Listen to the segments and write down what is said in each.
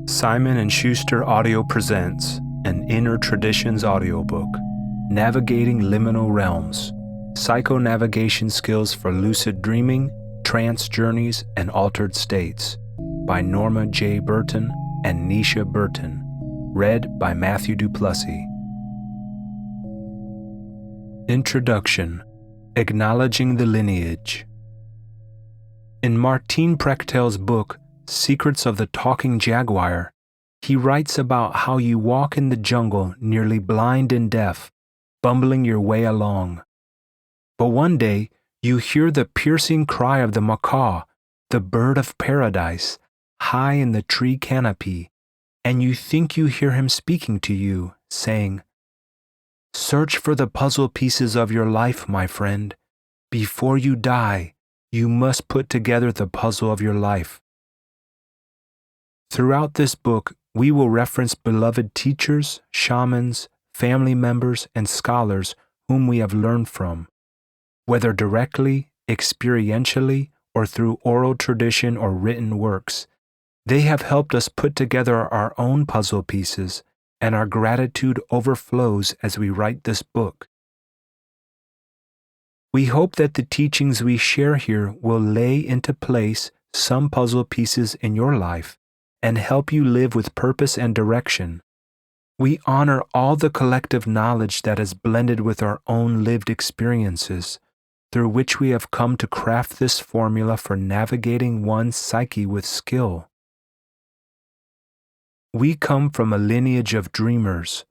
Simon & Schuster Audio presents an Inner Traditions audiobook, Navigating Liminal Realms, Psychonavigation Skills for Lucid Dreaming, Trance Journeys, and Altered States, by Norma J. Burton and Nisha Burton, read by Matthew Duplessie. Introduction: Acknowledging the Lineage. In Martin Prechtel's book, Secrets of the Talking Jaguar, he writes about how you walk in the jungle nearly blind and deaf, bumbling your way along. But one day, you hear the piercing cry of the macaw, the bird of paradise, high in the tree canopy, and you think you hear him speaking to you, saying, "Search for the puzzle pieces of your life, my friend. Before you die, you must put together the puzzle of your life." Throughout this book, we will reference beloved teachers, shamans, family members, and scholars whom we have learned from, whether directly, experientially, or through oral tradition or written works. They have helped us put together our own puzzle pieces, and our gratitude overflows as we write this book. We hope that the teachings we share here will lay into place some puzzle pieces in your life and help you live with purpose and direction. We honor all the collective knowledge that is blended with our own lived experiences, through which we have come to craft this formula for navigating one's psyche with skill. We come from a lineage of dreamers,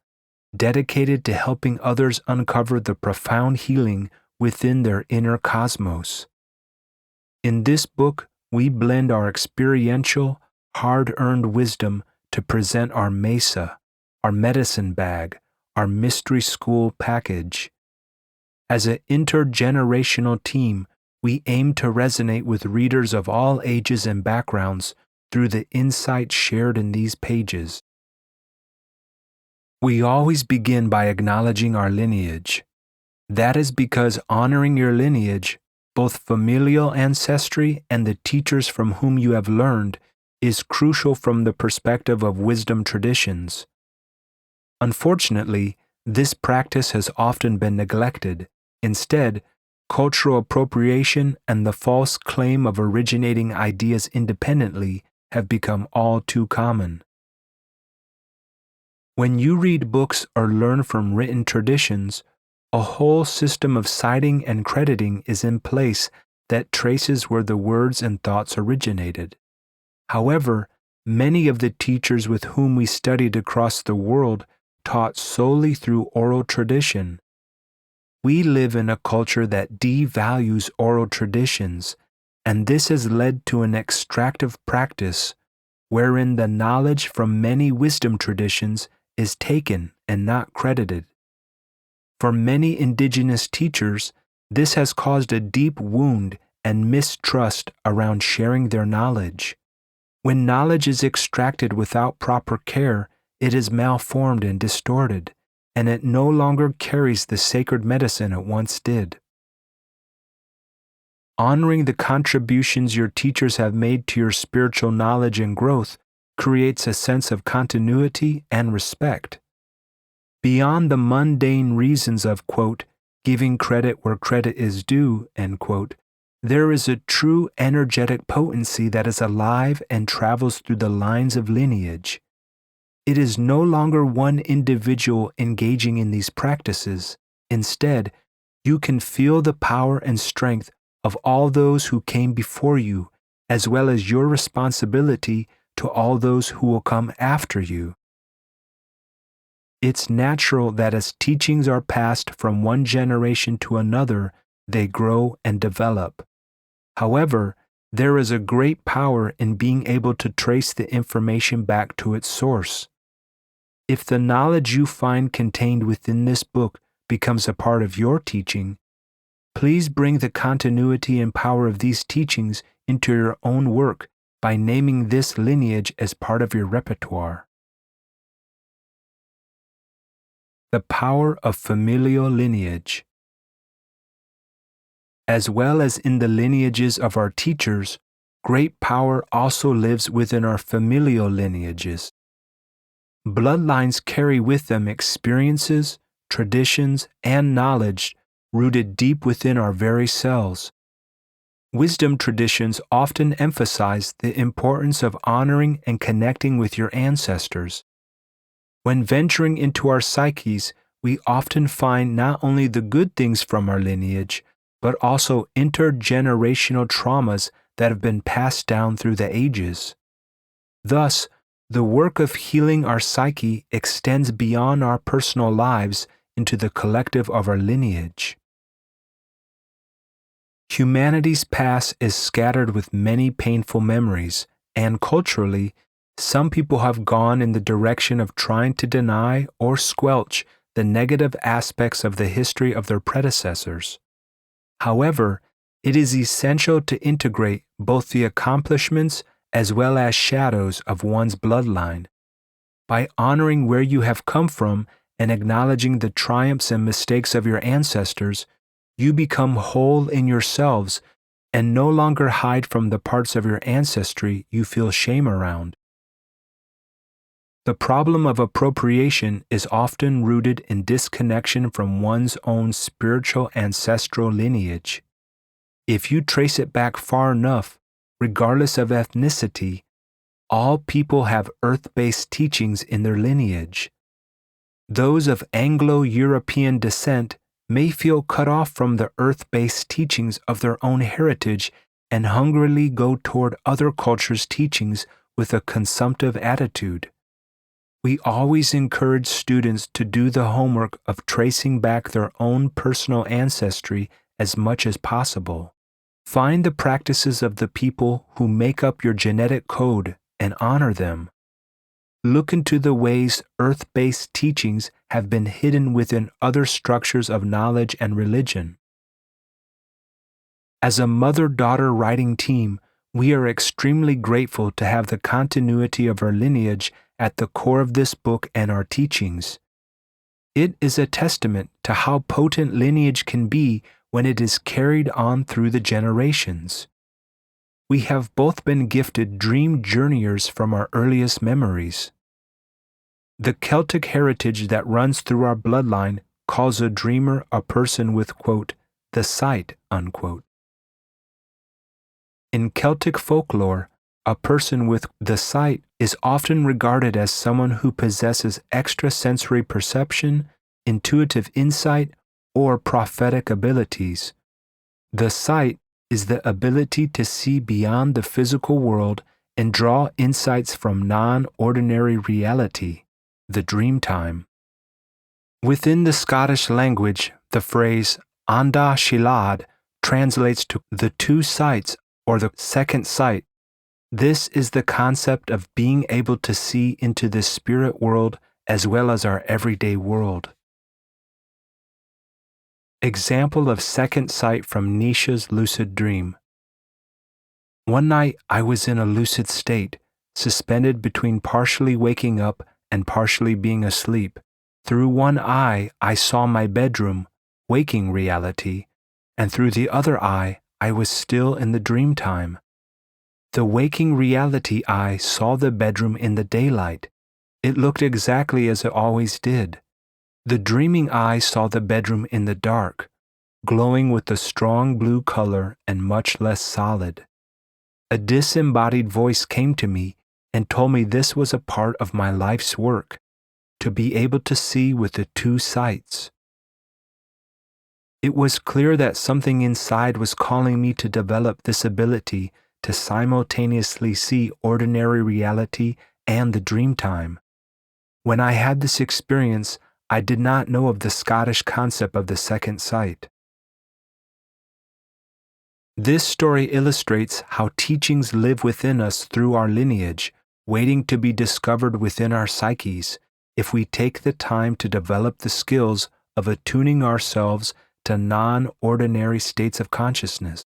dedicated to helping others uncover the profound healing within their inner cosmos. In this book, we blend our experiential, hard-earned wisdom to present our mesa, our medicine bag, our mystery school package. As an intergenerational team, we aim to resonate with readers of all ages and backgrounds through the insights shared in these pages. We always begin by acknowledging our lineage. That is because honoring your lineage, both familial ancestry and the teachers from whom you have learned, is crucial from the perspective of wisdom traditions. Unfortunately, this practice has often been neglected. Instead, cultural appropriation and the false claim of originating ideas independently have become all too common. When you read books or learn from written traditions, a whole system of citing and crediting is in place that traces where the words and thoughts originated. However, many of the teachers with whom we studied across the world taught solely through oral tradition. We live in a culture that devalues oral traditions, and this has led to an extractive practice wherein the knowledge from many wisdom traditions is taken and not credited. For many indigenous teachers, this has caused a deep wound and mistrust around sharing their knowledge. When knowledge is extracted without proper care, it is malformed and distorted, and it no longer carries the sacred medicine it once did. Honoring the contributions your teachers have made to your spiritual knowledge and growth creates a sense of continuity and respect. Beyond the mundane reasons of, quote, giving credit where credit is due, end quote, there is a true energetic potency that is alive and travels through the lines of lineage. It is no longer one individual engaging in these practices. Instead, you can feel the power and strength of all those who came before you, as well as your responsibility to all those who will come after you. It's natural that as teachings are passed from one generation to another, they grow and develop. However, there is a great power in being able to trace the information back to its source. If the knowledge you find contained within this book becomes a part of your teaching, please bring the continuity and power of these teachings into your own work by naming this lineage as part of your repertoire. The power of familial lineage. As well as in the lineages of our teachers, great power also lives within our familial lineages. Bloodlines carry with them experiences, traditions, and knowledge rooted deep within our very selves. Wisdom traditions often emphasize the importance of honoring and connecting with your ancestors. When venturing into our psyches, we often find not only the good things from our lineage, but also intergenerational traumas that have been passed down through the ages. Thus, the work of healing our psyche extends beyond our personal lives into the collective of our lineage. Humanity's past is scattered with many painful memories, and culturally, some people have gone in the direction of trying to deny or squelch the negative aspects of the history of their predecessors. However, it is essential to integrate both the accomplishments as well as shadows of one's bloodline. By honoring where you have come from and acknowledging the triumphs and mistakes of your ancestors, you become whole in yourselves and no longer hide from the parts of your ancestry you feel shame around. The problem of appropriation is often rooted in disconnection from one's own spiritual ancestral lineage. If you trace it back far enough, regardless of ethnicity, all people have earth-based teachings in their lineage. Those of Anglo-European descent may feel cut off from the earth-based teachings of their own heritage and hungrily go toward other cultures' teachings with a consumptive attitude. We always encourage students to do the homework of tracing back their own personal ancestry as much as possible. Find the practices of the people who make up your genetic code and honor them. Look into the ways earth-based teachings have been hidden within other structures of knowledge and religion. As a mother-daughter writing team, we are extremely grateful to have the continuity of our lineage at the core of this book and our teachings. It is a testament to how potent lineage can be when it is carried on through the generations. We have both been gifted dream journeyers from our earliest memories. The Celtic heritage that runs through our bloodline calls a dreamer a person with, quote, the sight, unquote. In Celtic folklore, a person with the sight is often regarded as someone who possesses extrasensory perception, intuitive insight, or prophetic abilities. The sight is the ability to see beyond the physical world and draw insights from non-ordinary reality, the dream time. Within the Scottish language, the phrase Anda Shilad translates to the two sights or the second sight. This is the concept of being able to see into the spirit world as well as our everyday world. Example of second sight from Nisha's lucid dream. One night I was in a lucid state, suspended between partially waking up and partially being asleep. Through one eye I saw my bedroom, waking reality, and through the other eye I was still in the dream time. The waking reality eye saw the bedroom in the daylight. It looked exactly as it always did. The dreaming eye saw the bedroom in the dark, glowing with a strong blue color and much less solid. A disembodied voice came to me and told me this was a part of my life's work, to be able to see with the two sights. It was clear that something inside was calling me to develop this ability to simultaneously see ordinary reality and the dream time. When I had this experience, I did not know of the Scottish concept of the second sight. This story illustrates how teachings live within us through our lineage, waiting to be discovered within our psyches, if we take the time to develop the skills of attuning ourselves to non-ordinary states of consciousness.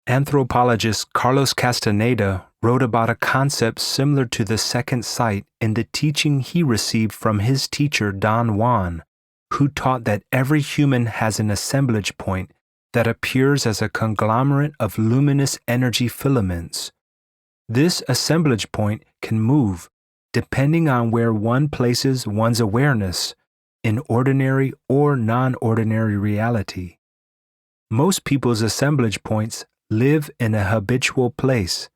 Anthropologist Carlos Castaneda wrote about a concept similar to the second sight in the teaching he received from his teacher Don Juan, who taught that every human has an assemblage point that appears as a conglomerate of luminous energy filaments. This assemblage point can move depending on where one places one's awareness in ordinary or non-ordinary reality. Most people's assemblage points live in a habitual place.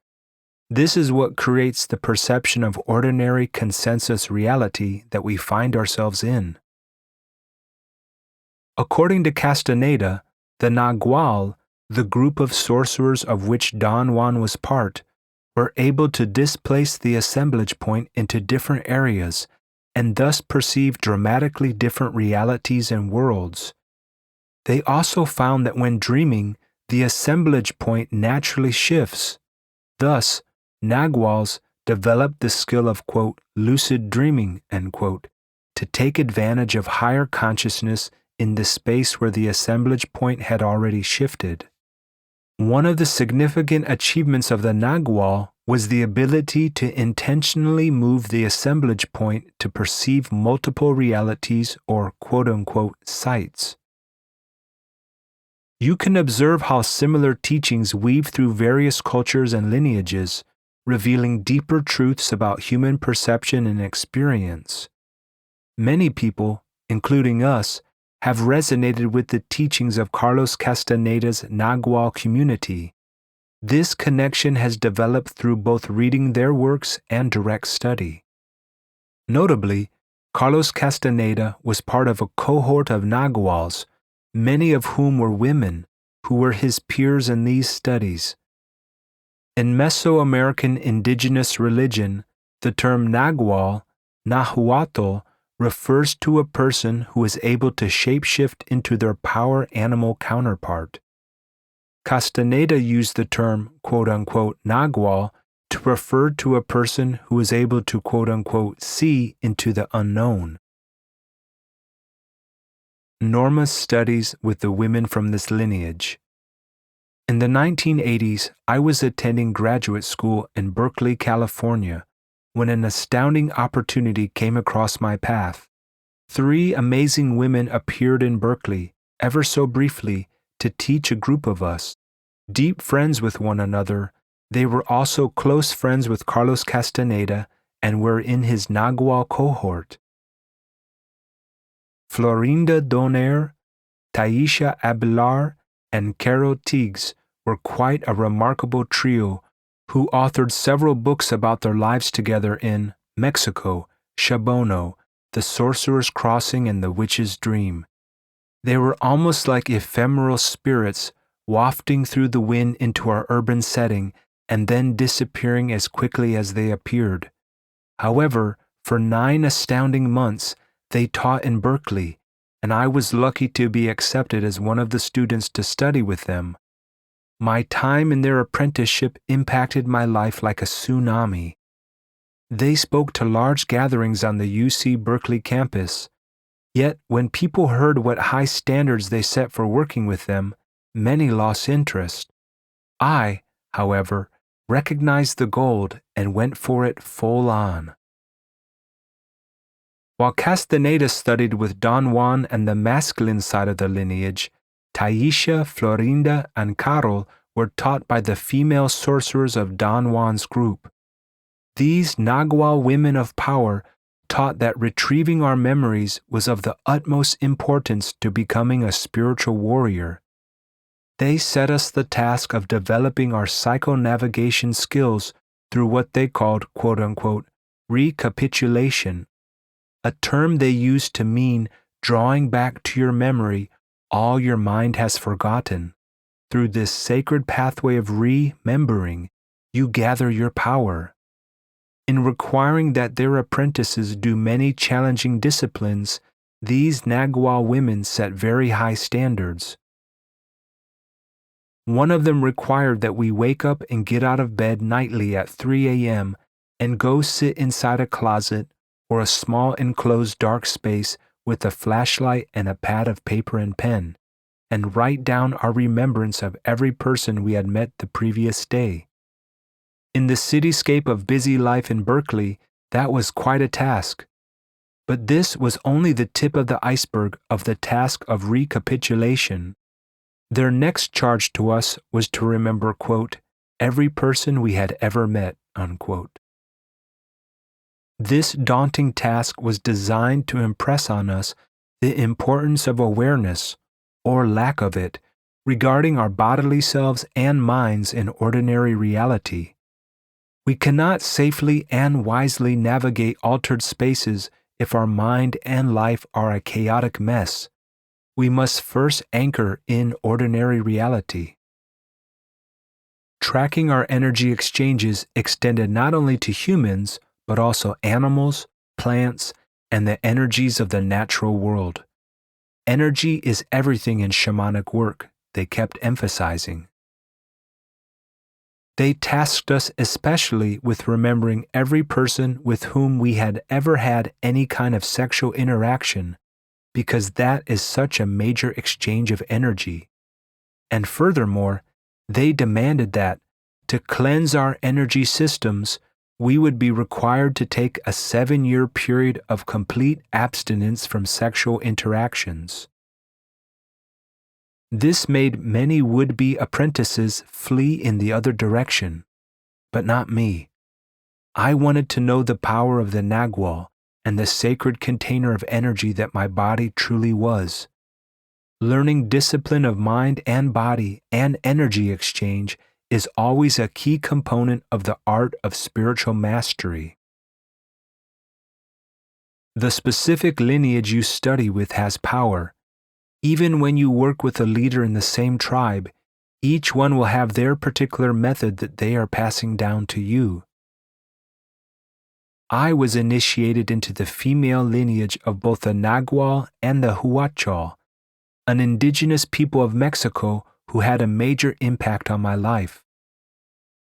This is what creates the perception of ordinary consensus reality that we find ourselves in. According to Castaneda, the Nagual, the group of sorcerers of which Don Juan was part, were able to displace the assemblage point into different areas and thus perceive dramatically different realities and worlds. They also found that when dreaming, the assemblage point naturally shifts. Thus, Naguals developed the skill of, quote, lucid dreaming, end quote, to take advantage of higher consciousness in the space where the assemblage point had already shifted. One of the significant achievements of the Nagual was the ability to intentionally move the assemblage point to perceive multiple realities or quote-unquote sights. You can observe how similar teachings weave through various cultures and lineages, revealing deeper truths about human perception and experience. Many people, including us, have resonated with the teachings of Carlos Castaneda's Nagual community. This connection has developed through both reading their works and direct study. Notably, Carlos Castaneda was part of a cohort of Naguals, many of whom were women, who were his peers in these studies. In Mesoamerican indigenous religion, the term Nagual, Nahuatl, refers to a person who is able to shapeshift into their power animal counterpart. Castaneda used the term quote-unquote Nagual to refer to a person who is able to quote-unquote see into the unknown. Norma's studies with the women from this lineage. In the 1980s, I was attending graduate school in Berkeley, California, when an astounding opportunity came across my path. 3 amazing women appeared in Berkeley, ever so briefly, to teach a group of us. Deep friends with one another, they were also close friends with Carlos Castaneda and were in his Nagual cohort. Florinda Donaire, Taisha Abelar, and Carol Teagues were quite a remarkable trio who authored several books about their lives together in Mexico, Shabono, The Sorcerer's Crossing, and The Witch's Dream. They were almost like ephemeral spirits wafting through the wind into our urban setting and then disappearing as quickly as they appeared. However, for 9 astounding months, they taught in Berkeley, and I was lucky to be accepted as one of the students to study with them. My time in their apprenticeship impacted my life like a tsunami. They spoke to large gatherings on the UC Berkeley campus. Yet, when people heard what high standards they set for working with them, many lost interest. I, however, recognized the gold and went for it full on. While Castaneda studied with Don Juan and the masculine side of the lineage, Taisha, Florinda, and Carol were taught by the female sorcerers of Don Juan's group. These Nagual women of power taught that retrieving our memories was of the utmost importance to becoming a spiritual warrior. They set us the task of developing our psychonavigation skills through what they called, quote-unquote, recapitulation, a term they used to mean drawing back to your memory all your mind has forgotten. Through this sacred pathway of remembering, you gather your power. In requiring that their apprentices do many challenging disciplines, these Nagual women set very high standards. One of them required that we wake up and get out of bed nightly at 3 a.m. and go sit inside a closet or a small enclosed dark space with a flashlight and a pad of paper and pen, and write down our remembrance of every person we had met the previous day. In the cityscape of busy life in Berkeley, that was quite a task. But this was only the tip of the iceberg of the task of recapitulation. Their next charge to us was to remember, quote, every person we had ever met, unquote. This daunting task was designed to impress on us the importance of awareness, or lack of it, regarding our bodily selves and minds in ordinary reality. We cannot safely and wisely navigate altered spaces if our mind and life are a chaotic mess. We must first anchor in ordinary reality. Tracking our energy exchanges extended not only to humans, but also animals, plants, and the energies of the natural world. Energy is everything in shamanic work, they kept emphasizing. They tasked us especially with remembering every person with whom we had ever had any kind of sexual interaction, because that is such a major exchange of energy. And furthermore, they demanded that, to cleanse our energy systems, we would be required to take a 7-year period of complete abstinence from sexual interactions. This made many would-be apprentices flee in the other direction, but not me. I wanted to know the power of the Nagual and the sacred container of energy that my body truly was. Learning discipline of mind and body and energy exchange is always a key component of the art of spiritual mastery. The specific lineage you study with has power. Even when you work with a leader in the same tribe, each one will have their particular method that they are passing down to you. I was initiated into the female lineage of both the Nagual and the Huachol, an indigenous people of Mexico who had a major impact on my life.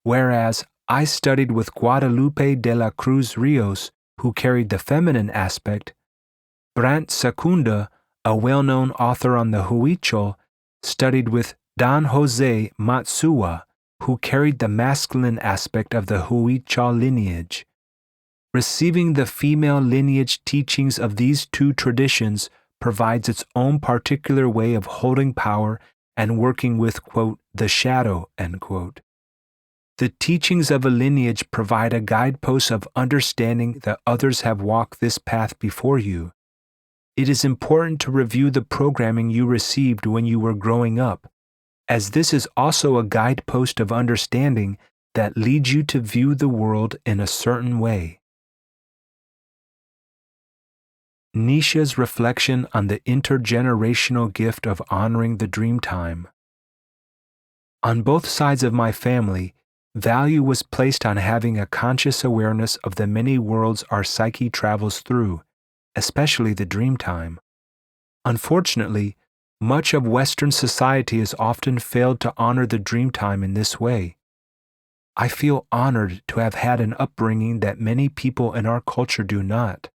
Whereas I studied with Guadalupe de la Cruz Rios, who carried the feminine aspect, Brant Secunda, a well-known author on the Huichol, studied with Don Jose Matsua, who carried the masculine aspect of the Huichol lineage. Receiving the female lineage teachings of these two traditions provides its own particular way of holding power and working with, quote, the shadow, end quote. The teachings of a lineage provide a guidepost of understanding that others have walked this path before you. It is important to review the programming you received when you were growing up, as this is also a guidepost of understanding that leads you to view the world in a certain way. Nisha's reflection on the intergenerational gift of honoring the dream time. On both sides of my family, value was placed on having a conscious awareness of the many worlds our psyche travels through, especially the dream time. Unfortunately, much of Western society has often failed to honor the dream time in this way. I feel honored to have had an upbringing that many people in our culture do not,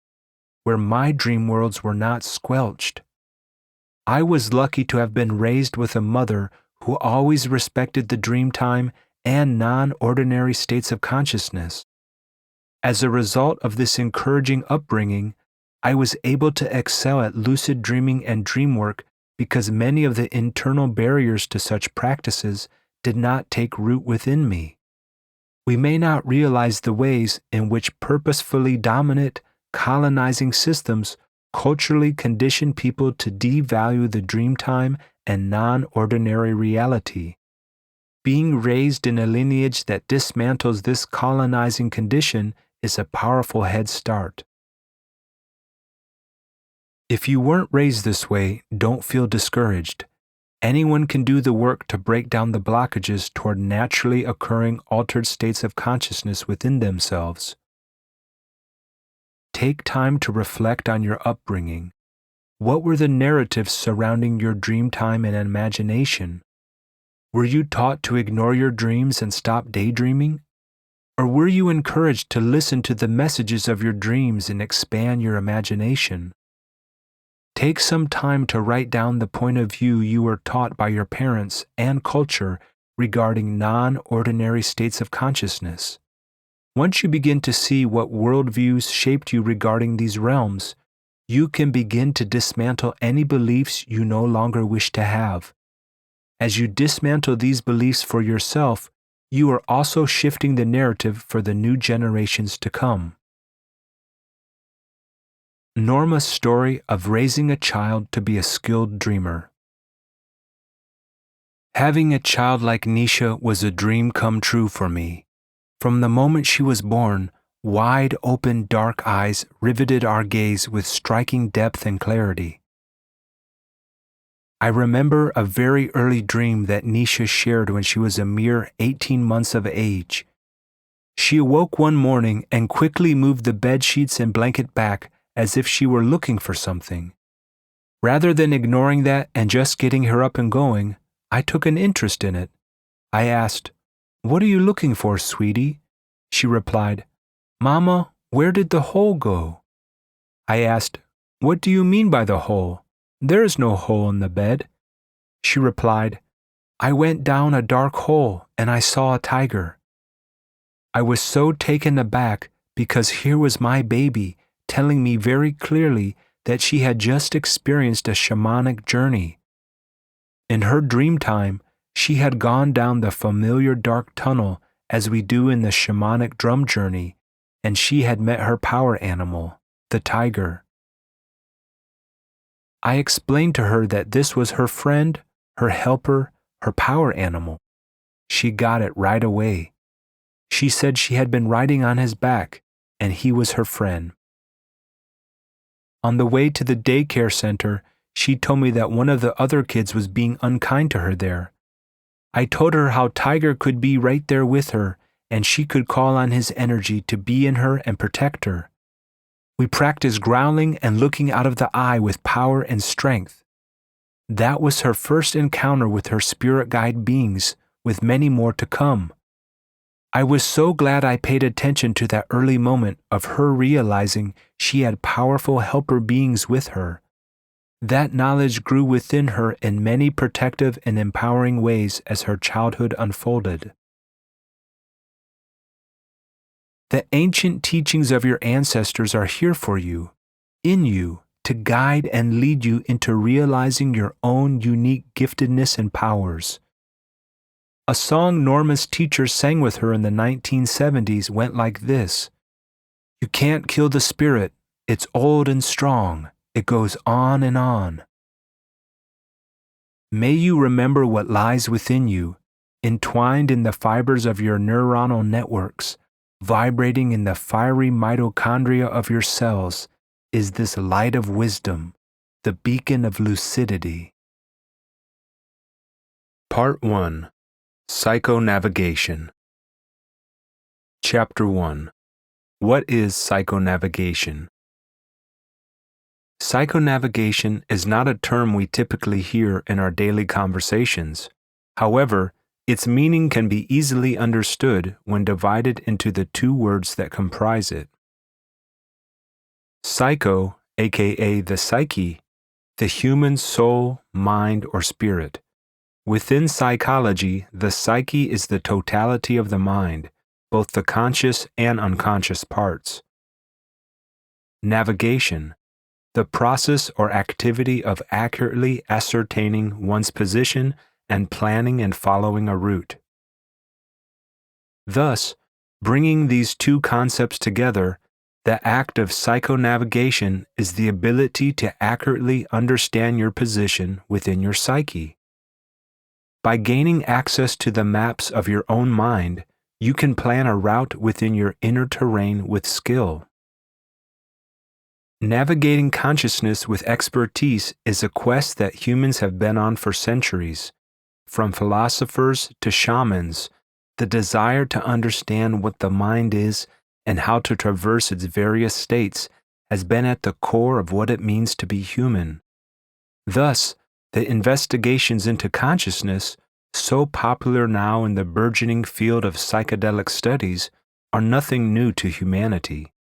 where my dream worlds were not squelched. I was lucky to have been raised with a mother who always respected the dream time and non-ordinary states of consciousness. As a result of this encouraging upbringing, I was able to excel at lucid dreaming and dream work because many of the internal barriers to such practices did not take root within me. We may not realize the ways in which purposefully dominant, colonizing systems culturally condition people to devalue the dream time and non-ordinary reality. Being raised in a lineage that dismantles this colonizing condition is a powerful head start. If you weren't raised this way, don't feel discouraged. Anyone can do the work to break down the blockages toward naturally occurring altered states of consciousness within themselves. Take time to reflect on your upbringing. What were the narratives surrounding your dream time and imagination? Were you taught to ignore your dreams and stop daydreaming? Or were you encouraged to listen to the messages of your dreams and expand your imagination? Take some time to write down the point of view you were taught by your parents and culture regarding non-ordinary states of consciousness. Once you begin to see what worldviews shaped you regarding these realms, you can begin to dismantle any beliefs you no longer wish to have. As you dismantle these beliefs for yourself, you are also shifting the narrative for the new generations to come. Norma's story of raising a child to be a skilled dreamer. Having a child like Nisha was a dream come true for me. From the moment she was born, wide open dark eyes riveted our gaze with striking depth and clarity. I remember a very early dream that Nisha shared when she was a mere 18 months of age. She awoke one morning and quickly moved the bed sheets and blanket back as if she were looking for something. Rather than ignoring that and just getting her up and going, I took an interest in it. I asked, "What are you looking for, sweetie?" She replied, "Mama, where did the hole go?" I asked, "What do you mean by the hole? There is no hole in the bed." She replied, "I went down a dark hole and I saw a tiger." I was so taken aback because here was my baby telling me very clearly that she had just experienced a shamanic journey. In her dream time, she had gone down the familiar dark tunnel as we do in the shamanic drum journey, and she had met her power animal, the tiger. I explained to her that this was her friend, her helper, her power animal. She got it right away. She said she had been riding on his back, and he was her friend. On the way to the daycare center, she told me that one of the other kids was being unkind to her there. I told her how Tiger could be right there with her, and she could call on his energy to be in her and protect her. We practiced growling and looking out of the eye with power and strength. That was her first encounter with her spirit guide beings, with many more to come. I was so glad I paid attention to that early moment of her realizing she had powerful helper beings with her. That knowledge grew within her in many protective and empowering ways as her childhood unfolded. The ancient teachings of your ancestors are here for you, in you, to guide and lead you into realizing your own unique giftedness and powers. A song Norma's teacher sang with her in the 1970s went like this: "You can't kill the spirit, it's old and strong, it goes on and on." May you remember what lies within you, entwined in the fibers of your neuronal networks, vibrating in the fiery mitochondria of your cells, is this light of wisdom, the beacon of lucidity. Part 1. Psychonavigation. Chapter 1. What is psychonavigation? Psychonavigation is not a term we typically hear in our daily conversations. However, its meaning can be easily understood when divided into the two words that comprise it. Psycho, aka the psyche, the human soul, mind, or spirit. Within psychology, the psyche is the totality of the mind, both the conscious and unconscious parts. Navigation, the process or activity of accurately ascertaining one's position and planning and following a route. Thus, bringing these two concepts together, the act of psychonavigation is the ability to accurately understand your position within your psyche. By gaining access to the maps of your own mind, you can plan a route within your inner terrain with skill. Navigating consciousness with expertise is a quest that humans have been on for centuries. From philosophers to shamans, the desire to understand what the mind is and how to traverse its various states has been at the core of what it means to be human. Thus, the investigations into consciousness, so popular now in the burgeoning field of psychedelic studies, are nothing new to humanity.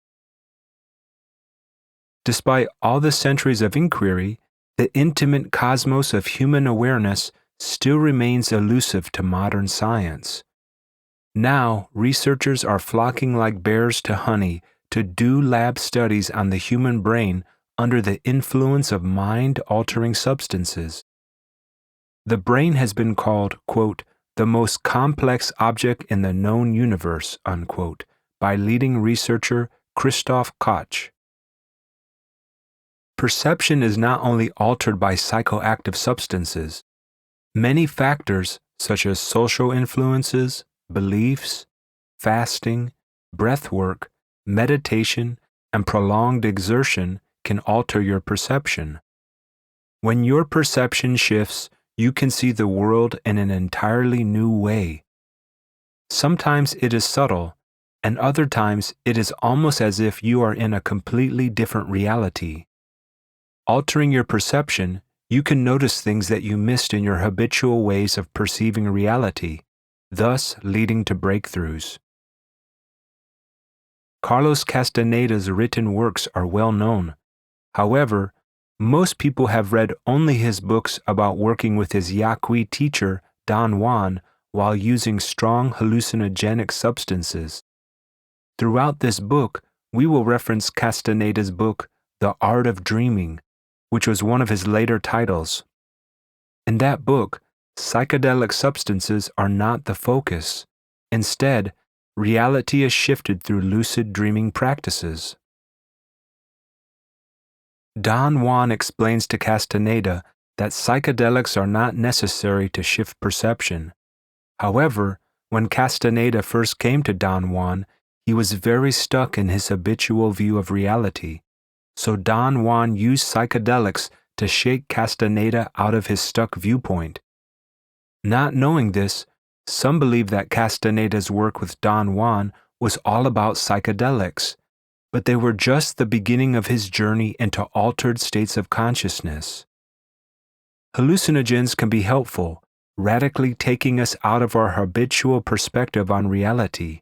Despite all the centuries of inquiry, the intimate cosmos of human awareness still remains elusive to modern science. Now, researchers are flocking like bears to honey to do lab studies on the human brain under the influence of mind-altering substances. The brain has been called, quote, the most complex object in the known universe, unquote, by leading researcher Christoph Koch. Perception is not only altered by psychoactive substances. Many factors, such as social influences, beliefs, fasting, breathwork, meditation, and prolonged exertion, can alter your perception. When your perception shifts, you can see the world in an entirely new way. Sometimes it is subtle, and other times it is almost as if you are in a completely different reality. Altering your perception, you can notice things that you missed in your habitual ways of perceiving reality, thus leading to breakthroughs. Carlos Castaneda's written works are well known. However, most people have read only his books about working with his Yaqui teacher, Don Juan, while using strong hallucinogenic substances. Throughout this book, we will reference Castaneda's book, The Art of Dreaming, which was one of his later titles. In that book, psychedelic substances are not the focus. Instead, reality is shifted through lucid dreaming practices. Don Juan explains to Castaneda that psychedelics are not necessary to shift perception. However, when Castaneda first came to Don Juan, he was very stuck in his habitual view of reality. So Don Juan used psychedelics to shake Castaneda out of his stuck viewpoint. Not knowing this, some believe that Castaneda's work with Don Juan was all about psychedelics, but they were just the beginning of his journey into altered states of consciousness. Hallucinogens can be helpful, radically taking us out of our habitual perspective on reality,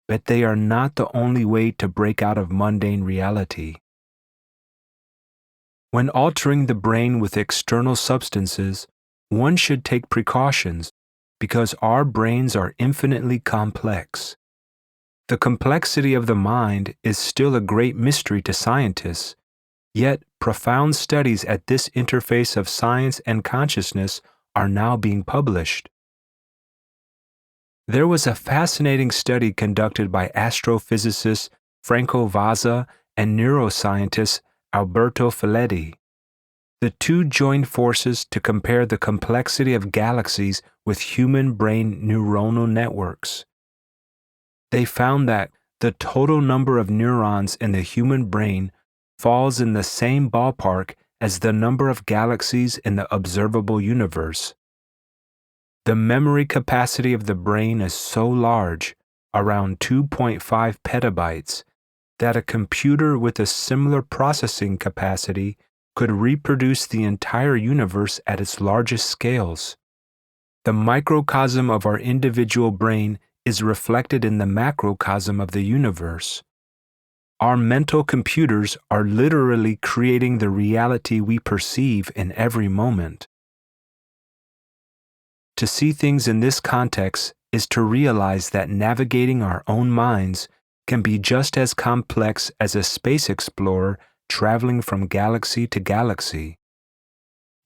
but they are not the only way to break out of mundane reality. When altering the brain with external substances, one should take precautions because our brains are infinitely complex. The complexity of the mind is still a great mystery to scientists, yet profound studies at this interface of science and consciousness are now being published. There was a fascinating study conducted by astrophysicist Franco Vazza and neuroscientist Alberto Feletti. The two joined forces to compare the complexity of galaxies with human brain neuronal networks. They found that the total number of neurons in the human brain falls in the same ballpark as the number of galaxies in the observable universe. The memory capacity of the brain is so large, around 2.5 petabytes, that a computer with a similar processing capacity could reproduce the entire universe at its largest scales. The microcosm of our individual brain is reflected in the macrocosm of the universe. Our mental computers are literally creating the reality we perceive in every moment. To see things in this context is to realize that navigating our own minds can be just as complex as a space explorer traveling from galaxy to galaxy.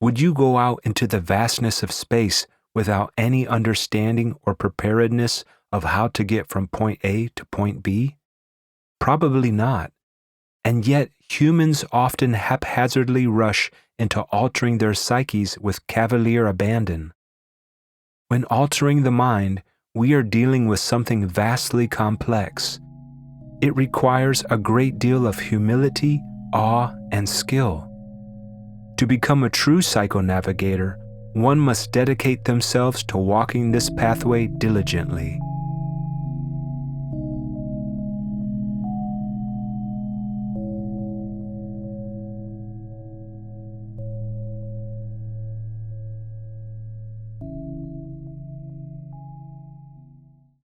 Would you go out into the vastness of space without any understanding or preparedness of how to get from point A to point B? Probably not. And yet, humans often haphazardly rush into altering their psyches with cavalier abandon. When altering the mind, we are dealing with something vastly complex. It requires a great deal of humility, awe, and skill. To become a true psychonavigator, one must dedicate themselves to walking this pathway diligently.